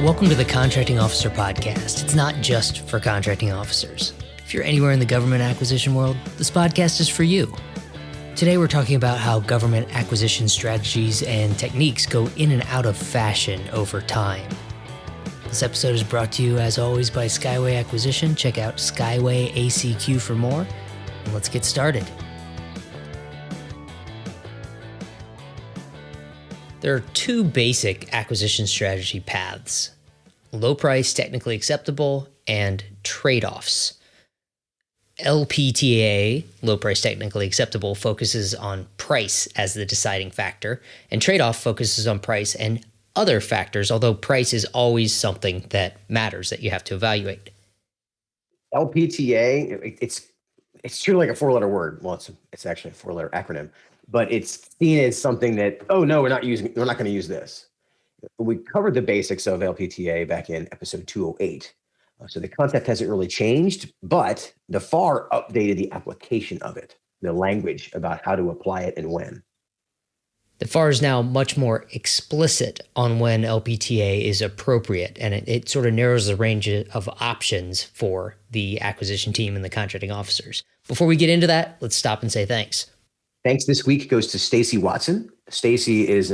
Welcome to the Contracting Officer Podcast. It's not just for contracting officers. If you're anywhere in the government acquisition world, this podcast is for you. Today we're talking about how government acquisition strategies and techniques go in and out of fashion over time. This episode is brought to you, as always, by Skyway Acquisition. Check out Skyway ACQ for more, and let's get started. There are two basic acquisition strategy paths: low price, technically acceptable, and trade-offs. Lpta, low price, technically acceptable, focuses on price as the deciding factor, and trade-off focuses on price and other factors, although price is always something that matters that you have to evaluate. Lpta, it's truly like a four-letter word. Well, it's actually a four-letter acronym, but it's seen as something that, oh no, we're not going to use this. We covered the basics of Lpta back in episode 208. So the concept hasn't really changed, but the FAR updated the application of it, the language about how to apply it and when. The FAR is now much more explicit on when Lpta is appropriate, and it sort of narrows the range of options for the acquisition team and the contracting officers. Before we get into that, let's stop and say thanks. Thanks this week goes to Stacy Watson. Stacy is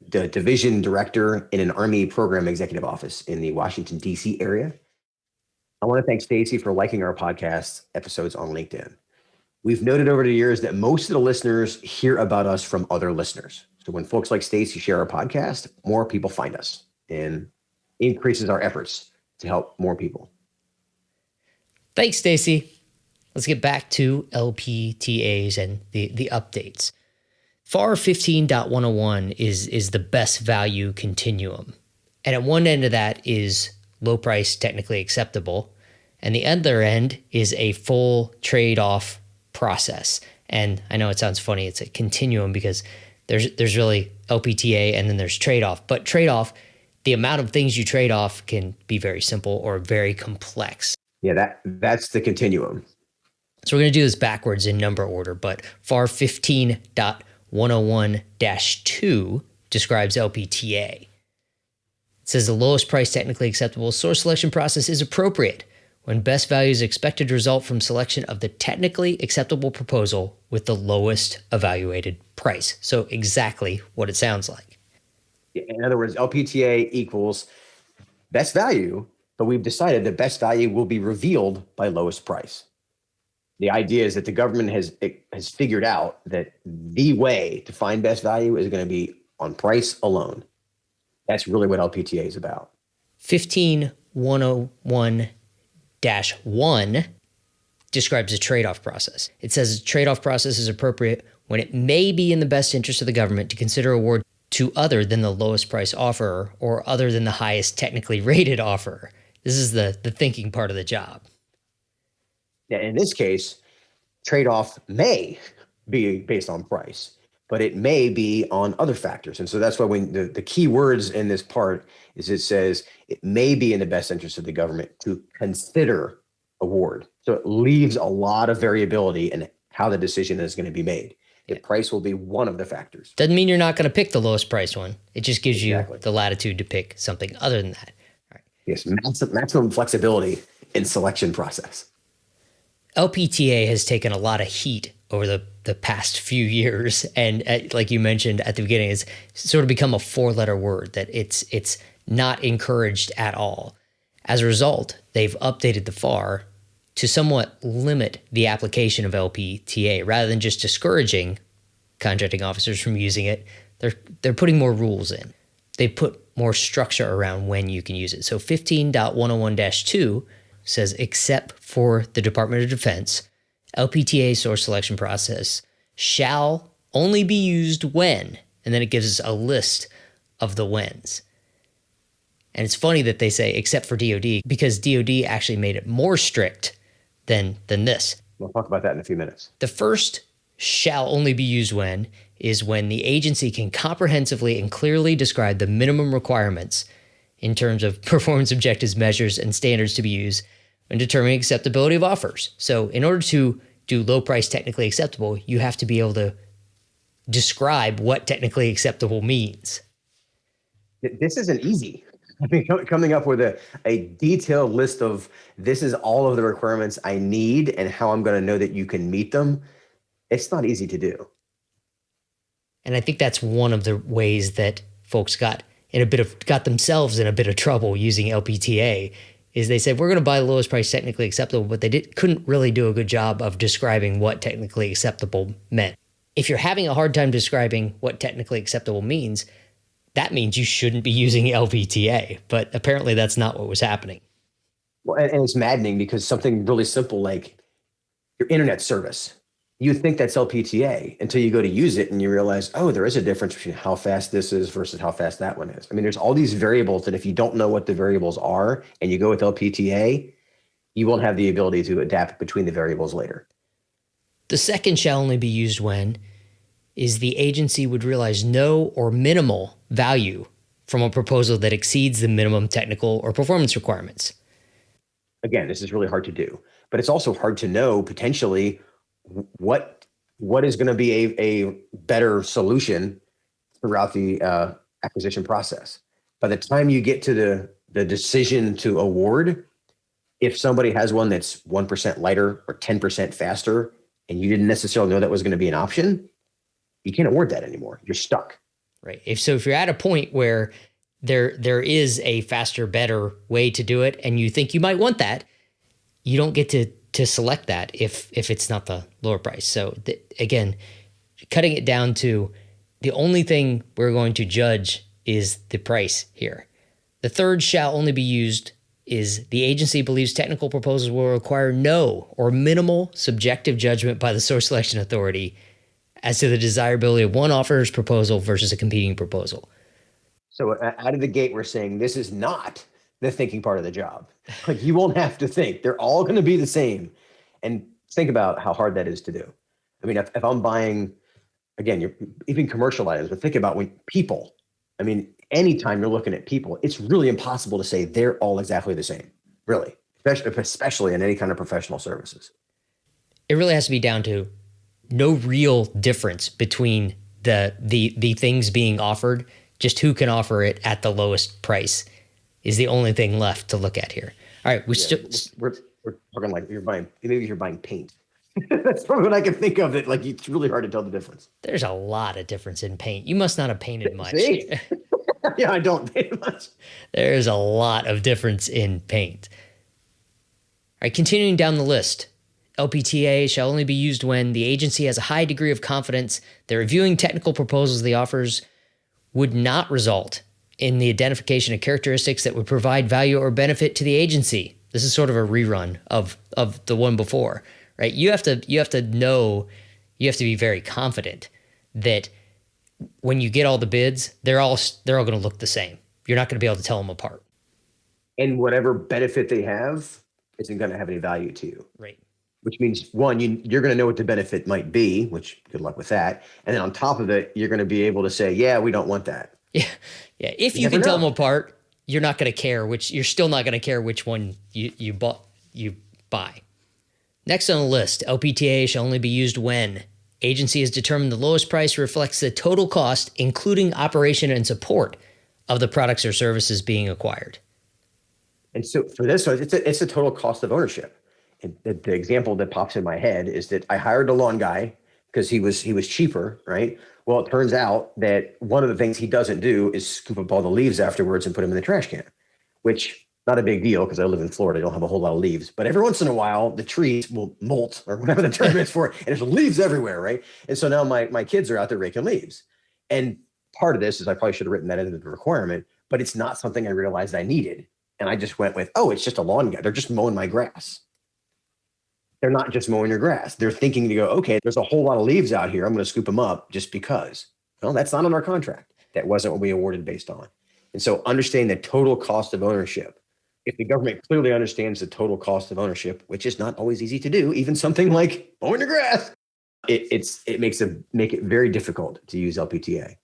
the division director in an Army program executive office in the Washington, D.C. area. I want to thank Stacy for liking our podcast episodes on LinkedIn. We've noted over the years that most of the listeners hear about us from other listeners. So when folks like Stacy share our podcast, more people find us and increases our efforts to help more people. Thanks, Stacy. Let's get back to LPTAs and the updates. FAR 15.101 is the best value continuum. And at one end of that is low price, technically acceptable. And the other end is a full trade-off process. And I know it sounds funny, it's a continuum because there's really LPTA and then there's trade-off. But trade-off, the amount of things you trade off can be very simple or very complex. Yeah, that's the continuum. So we're going to do this backwards in number order, but FAR 15.101-2 describes LPTA. It says the lowest price technically acceptable source selection process is appropriate when best value is expected to result from selection of the technically acceptable proposal with the lowest evaluated price. So exactly what it sounds like. In other words, LPTA equals best value, but we've decided that best value will be revealed by lowest price. The idea is that the government has figured out that the way to find best value is going to be on price alone. That's really what LPTA is about. 15.101-1 describes a trade-off process. It says a trade-off process is appropriate when it may be in the best interest of the government to consider award to other than the lowest price offerer or other than the highest technically rated offerer. This is the thinking part of the job. Yeah, in this case, trade-off may be based on price, but it may be on other factors. And so that's why when the key words in this part is it says it may be in the best interest of the government to consider award. So it leaves a lot of variability in how the decision is going to be made. The price will be one of the factors. Doesn't mean you're not going to pick the lowest price one. It just gives you the latitude to pick something other than that. All right. Yes, maximum flexibility in selection process. LPTA has taken a lot of heat over the past few years. And like you mentioned at the beginning, it's sort of become a four-letter word that it's not encouraged at all. As a result, they've updated the FAR to somewhat limit the application of LPTA. Rather than just discouraging contracting officers from using it, they're putting more rules in. They put more structure around when you can use it. So 15.101-2 says, except for the Department of Defense, LPTA source selection process shall only be used when, and then it gives us a list of the whens. And it's funny that they say except for DOD because DOD actually made it more strict than this. We'll talk about that in a few minutes. The first shall only be used when is when the agency can comprehensively and clearly describe the minimum requirements in terms of performance objectives, measures, and standards to be used when determining acceptability of offers. So in order to do low price technically acceptable, you have to be able to describe what technically acceptable means. This isn't easy. I mean, coming up with a detailed list of this is all of the requirements I need and how I'm going to know that you can meet them, it's not easy to do. And I think that's one of the ways that folks got themselves in a bit of trouble using LPTA is they said, we're going to buy the lowest price technically acceptable, but they couldn't really do a good job of describing what technically acceptable meant. If you're having a hard time describing what technically acceptable means, that means you shouldn't be using LPTA. But apparently that's not what was happening. Well, and it's maddening because something really simple like your internet service, you think that's LPTA until you go to use it and you realize, oh, there is a difference between how fast this is versus how fast that one is. I mean, there's all these variables that if you don't know what the variables are and you go with LPTA, you won't have the ability to adapt between the variables later. The second shall only be used when is the agency would realize no or minimal value from a proposal that exceeds the minimum technical or performance requirements. Again, this is really hard to do, but it's also hard to know potentially what is going to be a better solution throughout the acquisition process. By the time you get to the decision to award, if somebody has one that's 1% lighter or 10% faster, and you didn't necessarily know that was going to be an option, you can't award that anymore. You're stuck. Right. If you're at a point where there is a faster, better way to do it, and you think you might want that, you don't get to select that if it's not the lower price. So again, cutting it down to the only thing we're going to judge is the price here. The third shall only be used is the agency believes technical proposals will require no or minimal subjective judgment by the source selection authority as to the desirability of one offeror's proposal versus a competing proposal. So out of the gate, we're saying this is not the thinking part of the job. Like you won't have to think. They're all going to be the same. And think about how hard that is to do. I mean, if I'm buying, again, even commercial items, but think about when people, I mean, anytime you're looking at people, it's really impossible to say they're all exactly the same, really, especially in any kind of professional services. It really has to be down to no real difference between the things being offered, just who can offer it at the lowest price is the only thing left to look at here. All right, we're talking like maybe you're buying paint. That's probably what I can think of. It like it's really hard to tell the difference. There's a lot of difference in paint. You must not have painted much. Yeah, I don't paint much. There's a lot of difference in paint. All right, continuing down the list. LPTA shall only be used when the agency has a high degree of confidence that reviewing technical proposals the offers would not result in the identification of characteristics that would provide value or benefit to the agency. This is sort of a rerun of the one before, right? You have to know, you have to be very confident that when you get all the bids, they're all going to look the same. You're not going to be able to tell them apart. And whatever benefit they have isn't going to have any value to you. Right. Which means one, you're going to know what the benefit might be, which good luck with that. And then on top of it, you're going to be able to say, yeah, we don't want that. Yeah. If you can tell them apart, you're not going to care you're still not going to care which one you buy. Next on the list, LPTA shall only be used when agency has determined the lowest price reflects the total cost, including operation and support of the products or services being acquired. And so for this, it's a total cost of ownership. And the example that pops in my head is that I hired a lawn guy because he was cheaper, right? Well, it turns out that one of the things he doesn't do is scoop up all the leaves afterwards and put them in the trash can, which not a big deal because I live in Florida. I don't have a whole lot of leaves, but every once in a while the trees will molt or whatever the term is for it. And there's leaves everywhere, right? And so now my kids are out there raking leaves. And part of this is I probably should have written that into the requirement, but it's not something I realized I needed. And I just went with, oh, it's just a lawn guy. They're just mowing my grass. They're not just mowing your grass. They're thinking to go, okay, there's a whole lot of leaves out here. I'm going to scoop them up just because. Well, that's not in our contract. That wasn't what we awarded based on. And so understanding the total cost of ownership. If the government clearly understands the total cost of ownership, which is not always easy to do, even something like mowing the grass, it make it very difficult to use LPTA.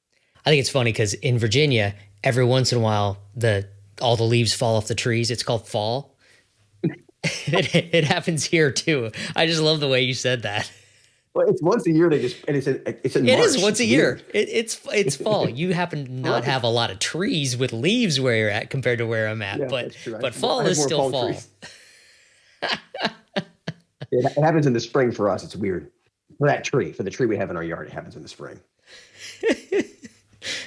I think it's funny because in Virginia, every once in a while, all the leaves fall off the trees. It's called fall. It happens here too. I just love the way you said that. Well, it's once a year. And it's in It March. is once It's a year. weird. It's fall. You happen to not Right. have a lot of trees with leaves where you're at compared to where I'm at, Yeah, but that's true. fall I have is more still palm fall. trees. It happens in the spring for us. It's weird. For the tree we have in our yard, it happens in the spring.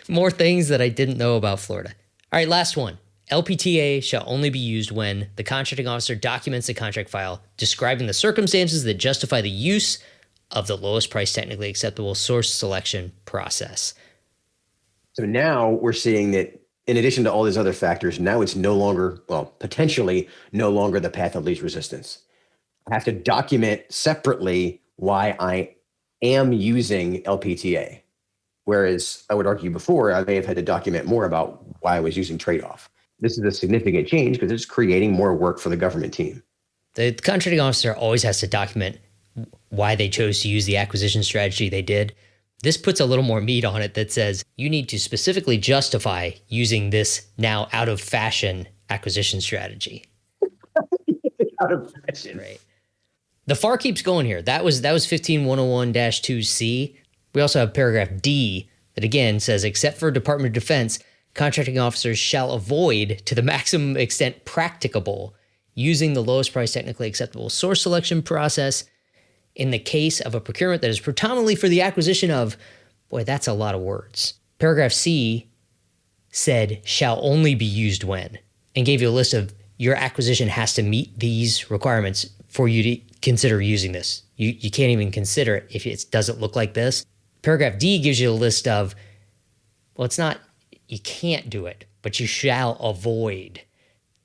More things that I didn't know about Florida. All right, last one. LPTA shall only be used when the contracting officer documents the contract file describing the circumstances that justify the use of the lowest price technically acceptable source selection process. So now we're seeing that in addition to all these other factors, now it's no longer, well, potentially no longer the path of least resistance. I have to document separately why I am using LPTA. Whereas I would argue before, I may have had to document more about why I was using trade-off. This is a significant change because it's creating more work for the government team. The contracting officer always has to document why they chose to use the acquisition strategy they did. This puts a little more meat on it that says you need to specifically justify using this now out of fashion acquisition strategy. Out of fashion. Right. The FAR keeps going here. That was 15101-2C. We also have paragraph D that again says, except for Department of Defense, contracting officers shall avoid to the maximum extent practicable using the lowest price technically acceptable source selection process in the case of a procurement that is predominantly for the acquisition of, boy, that's a lot of words. Paragraph C said shall only be used when, and gave you a list of your acquisition has to meet these requirements for you to consider using this. You can't even consider it if it doesn't look like this. Paragraph D gives you a list of, well, it's not, you can't do it, but you shall avoid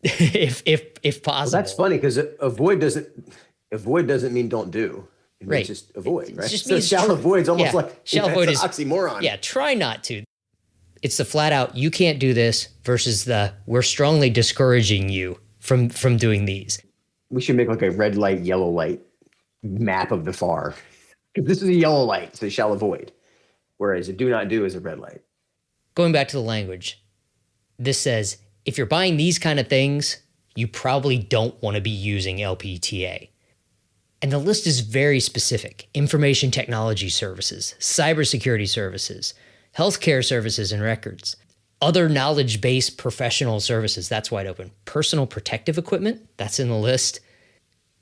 if possible. Well, that's funny because avoid doesn't mean don't do. It means Right. just avoid, right? just So means shall avoid is almost yeah, like shall that's avoid an is oxymoron. Yeah, try not to. It's the flat out you can't do this versus the we're strongly discouraging you from doing these. We should make like a red light, yellow light map of the FAR. Because this is a yellow light, so shall avoid. Whereas a do not do is a red light. Going back to the language, this says if you're buying these kind of things, you probably don't want to be using LPTA. And the list is very specific. Information technology services, cybersecurity services, healthcare services and records, other knowledge-based professional services, that's wide open. Personal protective equipment, that's in the list.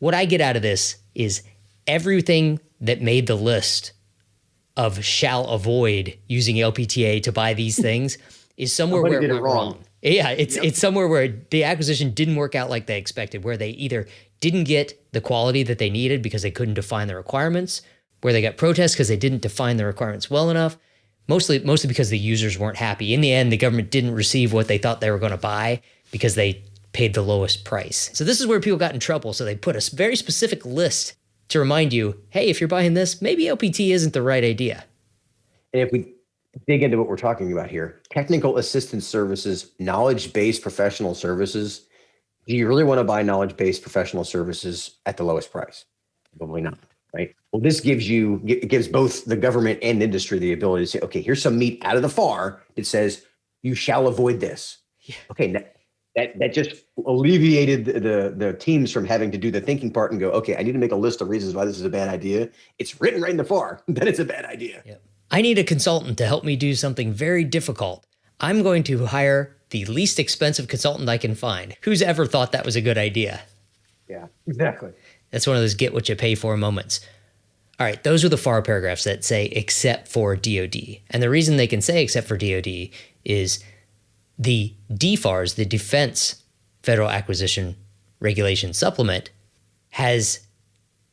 What I get out of this is everything that made the list of shall avoid using LPTA to buy these things is somewhere Somebody where it did it went wrong. wrong. Yeah, it's somewhere where the acquisition didn't work out like they expected, where they either didn't get the quality that they needed because they couldn't define the requirements, where they got protests because they didn't define the requirements well enough, mostly because the users weren't happy. In the end, the government didn't receive what they thought they were going to buy because they paid the lowest price. So this is where people got in trouble. So they put a very specific list to remind you, hey, if you're buying this, maybe LPT isn't the right idea. And if we dig into what we're talking about here, technical assistance services, knowledge-based professional services, do you really want to buy knowledge-based professional services at the lowest price? Probably not, right? Well, this gives both the government and industry the ability to say, okay, here's some meat out of the FAR that says you shall avoid this. Yeah. Okay, that just alleviated the teams from having to do the thinking part and go, okay, I need to make a list of reasons why this is a bad idea. It's written right in the FAR that it's a bad idea. Yep. I need a consultant to help me do something very difficult. I'm going to hire the least expensive consultant I can find. Who's ever thought that was a good idea? Yeah, exactly. That's one of those get what you pay for moments. All right, those are the FAR paragraphs that say except for DOD. And the reason they can say except for DOD is the DFARS, the Defense Federal Acquisition Regulation Supplement, has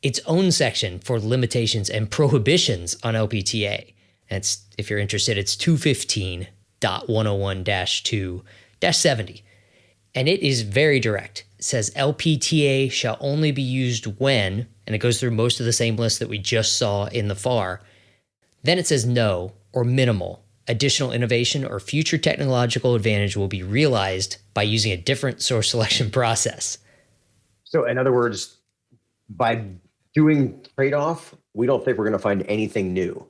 its own section for limitations and prohibitions on LPTA. And it's, if you're interested, it's 215.101-2-70. And it is very direct. It says LPTA shall only be used when, and it goes through most of the same list that we just saw in the FAR. Then it says no or minimal additional innovation or future technological advantage will be realized by using a different source selection process. So in other words, by doing trade-off, we don't think we're going to find anything new.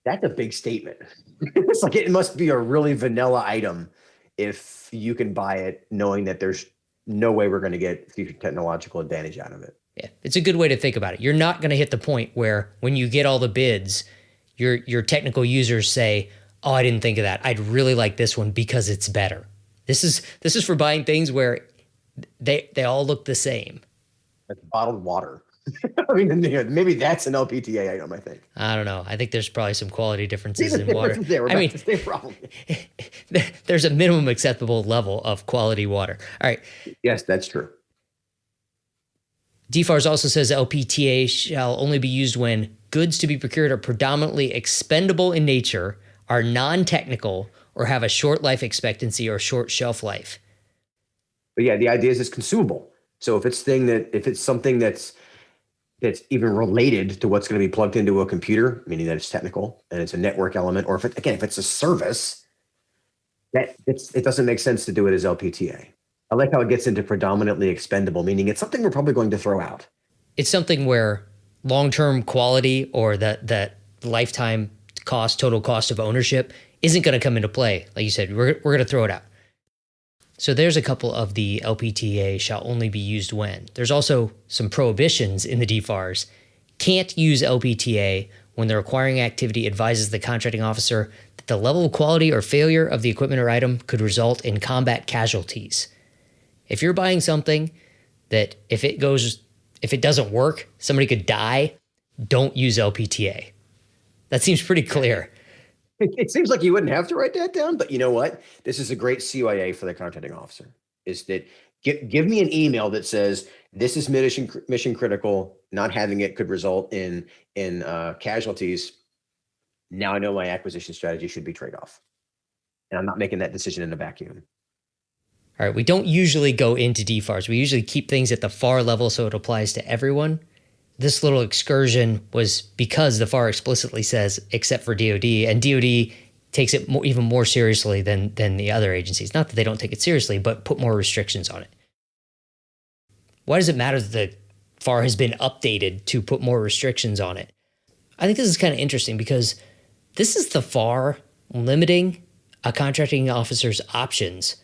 That's a big statement. It's like it must be a really vanilla item if you can buy it knowing that there's no way we're going to get future technological advantage out of it. Yeah, it's a good way to think about it. You're not going to hit the point where when you get all the bids, your technical users say, "Oh, I didn't think of that. I'd really like this one because it's better." This is for buying things where they all look the same. Like bottled water. I mean, maybe that's an LPTA item, I think. I don't know. I think there's probably some quality differences in water. There, I mean, the same problem. there's a minimum acceptable level of quality water. All right. Yes, that's true. DFARS also says LPTA shall only be used when goods to be procured are predominantly expendable in nature, are non-technical, or have a short life expectancy or short shelf life. But yeah, the idea is it's consumable. So if it's something that's even related to what's going to be plugged into a computer, meaning that it's technical and it's a network element, or if it's a service, it doesn't make sense to do it as LPTA. I like how it gets into predominantly expendable, meaning it's something we're probably going to throw out. It's something where long-term quality or that lifetime cost, total cost of ownership isn't going to come into play. Like you said, we're going to throw it out. So there's a couple of the LPTA shall only be used when. There's also some prohibitions in the DFARS. Can't use LPTA when the requiring activity advises the contracting officer that the level of quality or failure of the equipment or item could result in combat casualties. If you're buying something that if it doesn't work, somebody could die, don't use LPTA. That seems pretty clear. It seems like you wouldn't have to write that down, but you know what? This is a great CYA for the contracting officer. Is that give me an email that says this is mission critical. Not having it could result in casualties. Now I know my acquisition strategy should be trade-off, and I'm not making that decision in a vacuum. All right, we don't usually go into DFARS. We usually keep things at the FAR level so it applies to everyone. This little excursion was because the FAR explicitly says, except for DOD, and DOD takes it even more seriously than the other agencies. Not that they don't take it seriously, but put more restrictions on it. Why does it matter that the FAR has been updated to put more restrictions on it? I think this is kind of interesting because this is the FAR limiting a contracting officer's options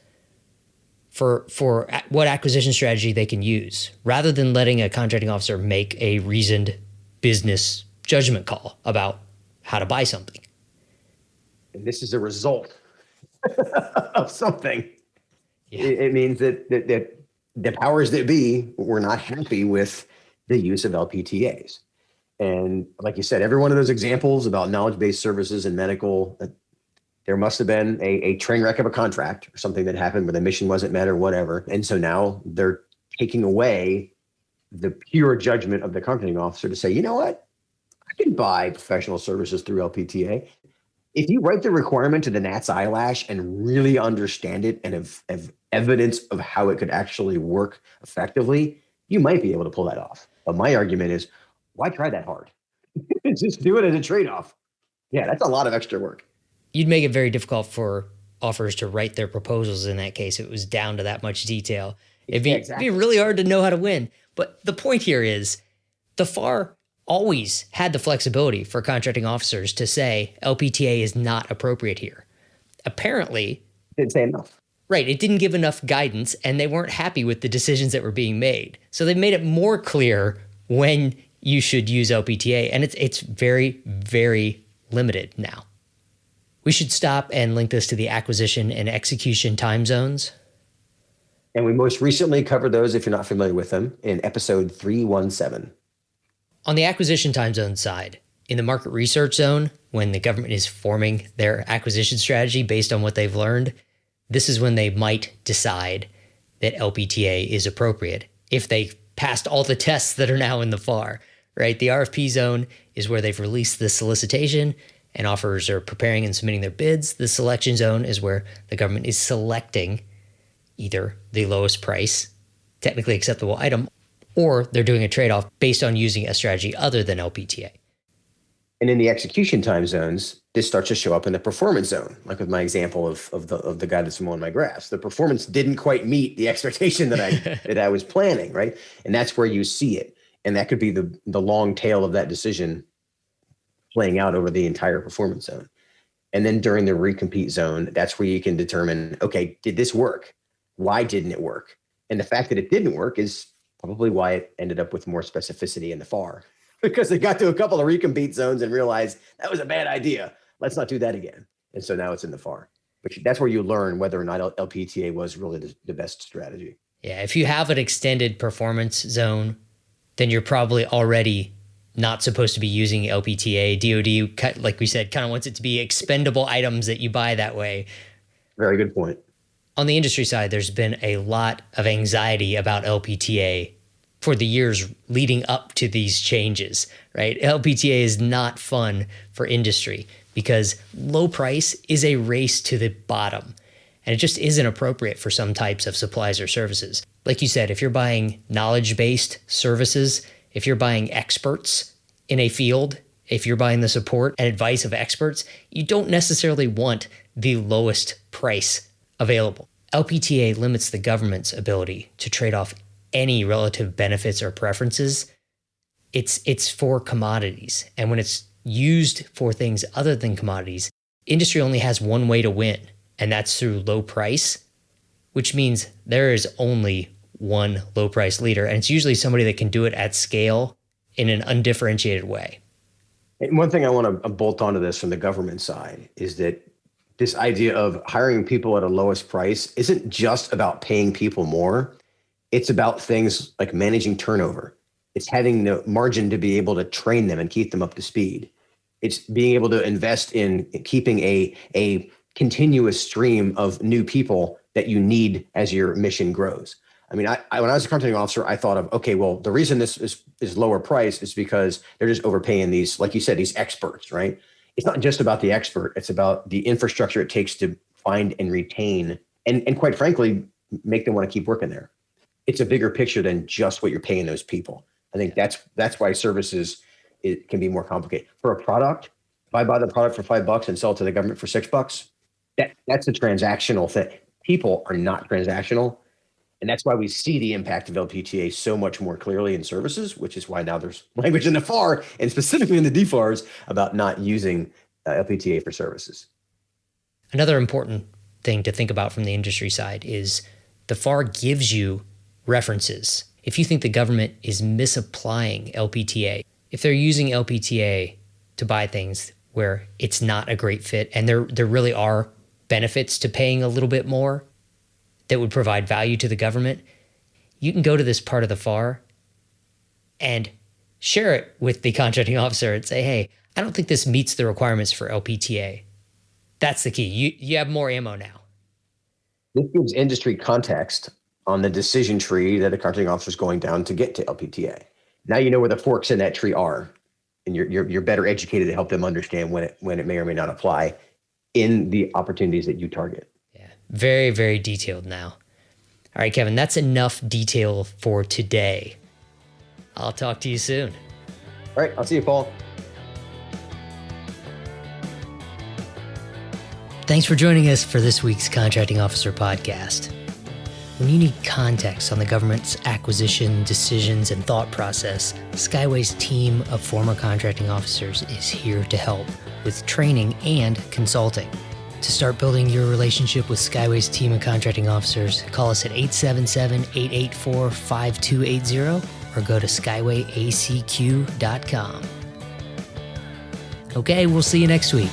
for what acquisition strategy they can use, rather than letting a contracting officer make a reasoned business judgment call about how to buy something. And this is a result of something. Yeah. It means that the powers that be were not happy with the use of LPTAs. And like you said, every one of those examples about knowledge-based services and medical, there must have been a train wreck of a contract or something that happened where the mission wasn't met or whatever. And so now they're taking away the pure judgment of the contracting officer to say, you know what? I can buy professional services through LPTA. If you write the requirement to the gnat's eyelash and really understand it and have evidence of how it could actually work effectively, you might be able to pull that off. But my argument is, why try that hard? Just do it as a trade-off. Yeah, that's a lot of extra work. You'd make it very difficult for offers to write their proposals in that case. It was down to that much detail. It'd be really hard to know how to win. But the point here is the FAR always had the flexibility for contracting officers to say LPTA is not appropriate here. Apparently, didn't say enough. Right. It didn't give enough guidance and they weren't happy with the decisions that were being made. So they made it more clear when you should use LPTA. And it's very, very limited now. We should stop and link this to the acquisition and execution time zones. And we most recently covered those, if you're not familiar with them, in episode 317. On the acquisition time zone side, in the market research zone, when the government is forming their acquisition strategy based on what they've learned, this is when they might decide that LPTA is appropriate if they passed all the tests that are now in the FAR, right? The RFP zone is where they've released the solicitation and offers are preparing and submitting their bids. The selection zone is where the government is selecting either the lowest price, technically acceptable item, or they're doing a trade-off based on using a strategy other than LPTA. And in the execution time zones, this starts to show up in the performance zone, like with my example of the guy that's mowing my grass. The performance didn't quite meet the expectation that I was planning, right? And that's where you see it. And that could be the long tail of that decision playing out over the entire performance zone. And then during the recompete zone, that's where you can determine, okay, did this work? Why didn't it work? And the fact that it didn't work is Probably why it ended up with more specificity in the FAR, because they got to a couple of recompete zones and realized that was a bad idea. Let's not do that again. And so now it's in the FAR. But that's where you learn whether or not LPTA was really the best strategy. Yeah, if you have an extended performance zone, then you're probably already not supposed to be using LPTA. DoD, like we said, kind of wants it to be expendable items that you buy that way. Very good point. On the industry side, there's been a lot of anxiety about LPTA for the years leading up to these changes, right? LPTA is not fun for industry because low price is a race to the bottom, and it just isn't appropriate for some types of supplies or services. Like you said, if you're buying knowledge-based services, if you're buying experts in a field, if you're buying the support and advice of experts, you don't necessarily want the lowest price available. LPTA limits the government's ability to trade off any relative benefits or preferences. It's for commodities. And when it's used for things other than commodities, industry only has one way to win, and that's through low price, which means there is only one low price leader. And it's usually somebody that can do it at scale in an undifferentiated way. And one thing I want to bolt onto this from the government side is that this idea of hiring people at a lowest price isn't just about paying people more. It's about things like managing turnover. It's having the margin to be able to train them and keep them up to speed. It's being able to invest in keeping a continuous stream of new people that you need as your mission grows. I mean, when I was a contracting officer, I thought of, okay, well, the reason this is lower price is because they're just overpaying these, like you said, these experts, right? It's not just about the expert. It's about the infrastructure it takes to find and retain and quite frankly, make them want to keep working there. It's a bigger picture than just what you're paying those people. I think that's why services, it can be more complicated. For a product, if I buy the product for $5 and sell it to the government for $6, that's a transactional thing. People are not transactional. And that's why we see the impact of LPTA so much more clearly in services, which is why now there's language in the FAR and specifically in the DFARs about not using LPTA for services. Another important thing to think about from the industry side is the FAR gives you references. If you think the government is misapplying LPTA, if they're using LPTA to buy things where it's not a great fit and there really are benefits to paying a little bit more that would provide value to the government, you can go to this part of the FAR and share it with the contracting officer and say, hey, I don't think this meets the requirements for LPTA. That's the key. You have more ammo now. This gives industry context on the decision tree that the contracting officer is going down to get to LPTA. Now you know where the forks in that tree are, and you're better educated to help them understand when it may or may not apply in the opportunities that you target. Very, very detailed now. All right, Kevin, that's enough detail for today. I'll talk to you soon. All right, I'll see you, Paul. Thanks for joining us for this week's Contracting Officer Podcast. When you need context on the government's acquisition, decisions, and thought process, Skyway's team of former contracting officers is here to help with training and consulting. To start building your relationship with Skyway's team of contracting officers, call us at 877-884-5280 or go to skywayacq.com. Okay, we'll see you next week.